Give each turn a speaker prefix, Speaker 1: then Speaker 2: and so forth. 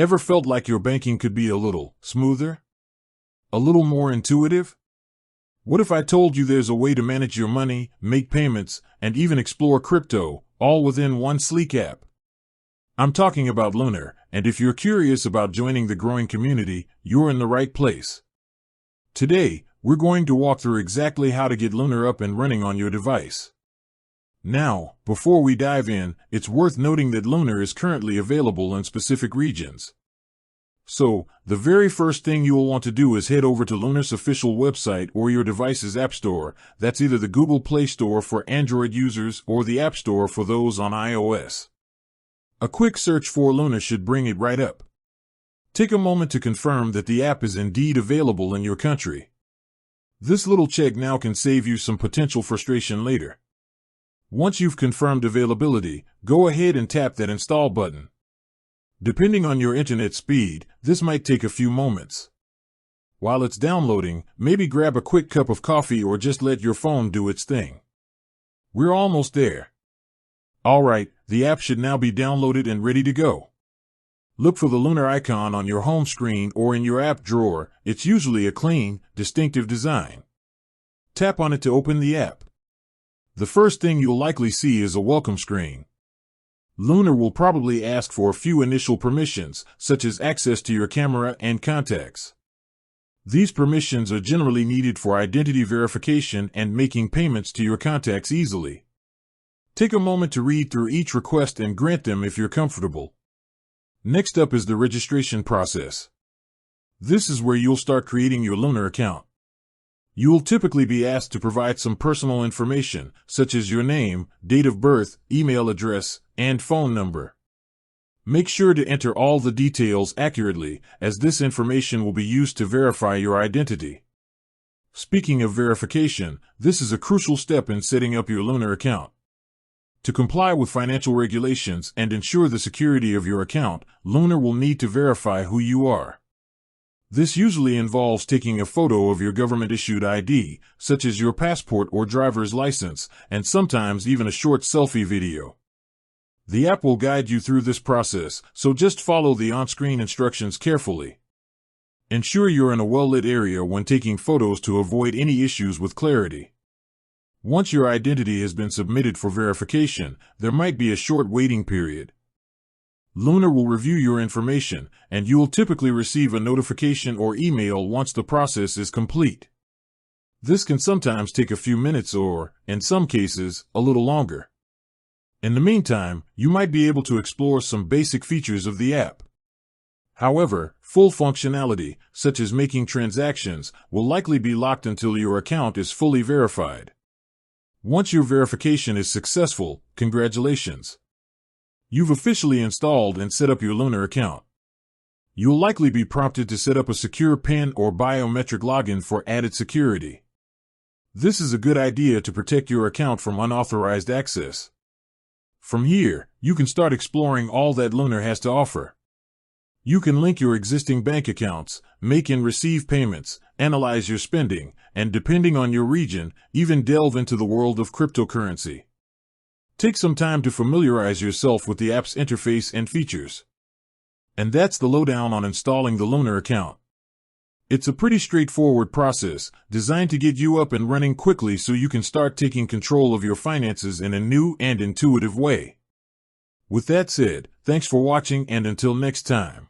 Speaker 1: Ever felt like your banking could be a little smoother? A little more intuitive? What if I told you there's a way to manage your money, make payments, and even explore crypto, all within one sleek app? I'm talking about Lunar, and if you're curious about joining the growing community, you're in the right place. Today, we're going to walk through exactly how to get Lunar up and running on your device. Now, before we dive in, it's worth noting that Lunar is currently available in specific regions. So, the very first thing you will want to do is head over to Lunar's official website or your device's App Store. That's either the Google Play Store for Android users or the App Store for those on iOS. A quick search for Lunar should bring it right up. Take a moment to confirm that the app is indeed available in your country. This little check now can save you some potential frustration later. Once you've confirmed availability, go ahead and tap that install button. Depending on your internet speed, this might take a few moments. While it's downloading, maybe grab a quick cup of coffee or just let your phone do its thing. We're almost there. Alright, the app should now be downloaded and ready to go. Look for the Lunar icon on your home screen or in your app drawer. It's usually a clean, distinctive design. Tap on it to open the app. The first thing you'll likely see is a welcome screen. Lunar will probably ask for a few initial permissions, such as access to your camera and contacts. These permissions are generally needed for identity verification and making payments to your contacts easily. Take a moment to read through each request and grant them if you're comfortable. Next up is the registration process. This is where you'll start creating your Lunar account. You will typically be asked to provide some personal information, such as your name, date of birth, email address, and phone number. Make sure to enter all the details accurately, as this information will be used to verify your identity. Speaking of verification, this is a crucial step in setting up your Lunar account. To comply with financial regulations and ensure the security of your account, Lunar will need to verify who you are. This usually involves taking a photo of your government-issued ID, such as your passport or driver's license, and sometimes even a short selfie video. The app will guide you through this process, so just follow the on-screen instructions carefully. Ensure you're in a well-lit area when taking photos to avoid any issues with clarity. Once your identity has been submitted for verification, there might be a short waiting period. Lunar will review your information, and you will typically receive a notification or email once the process is complete. This can sometimes take a few minutes or, in some cases, a little longer. In the meantime, you might be able to explore some basic features of the app. However, full functionality, such as making transactions, will likely be locked until your account is fully verified. Once your verification is successful, congratulations! You've officially installed and set up your Lunar account. You'll likely be prompted to set up a secure PIN or biometric login for added security. This is a good idea to protect your account from unauthorized access. From here, you can start exploring all that Lunar has to offer. You can link your existing bank accounts, make and receive payments, analyze your spending, and depending on your region, even delve into the world of cryptocurrency. Take some time to familiarize yourself with the app's interface and features. And that's the lowdown on installing the Lunar account. It's a pretty straightforward process, designed to get you up and running quickly so you can start taking control of your finances in a new and intuitive way. With that said, thanks for watching and until next time.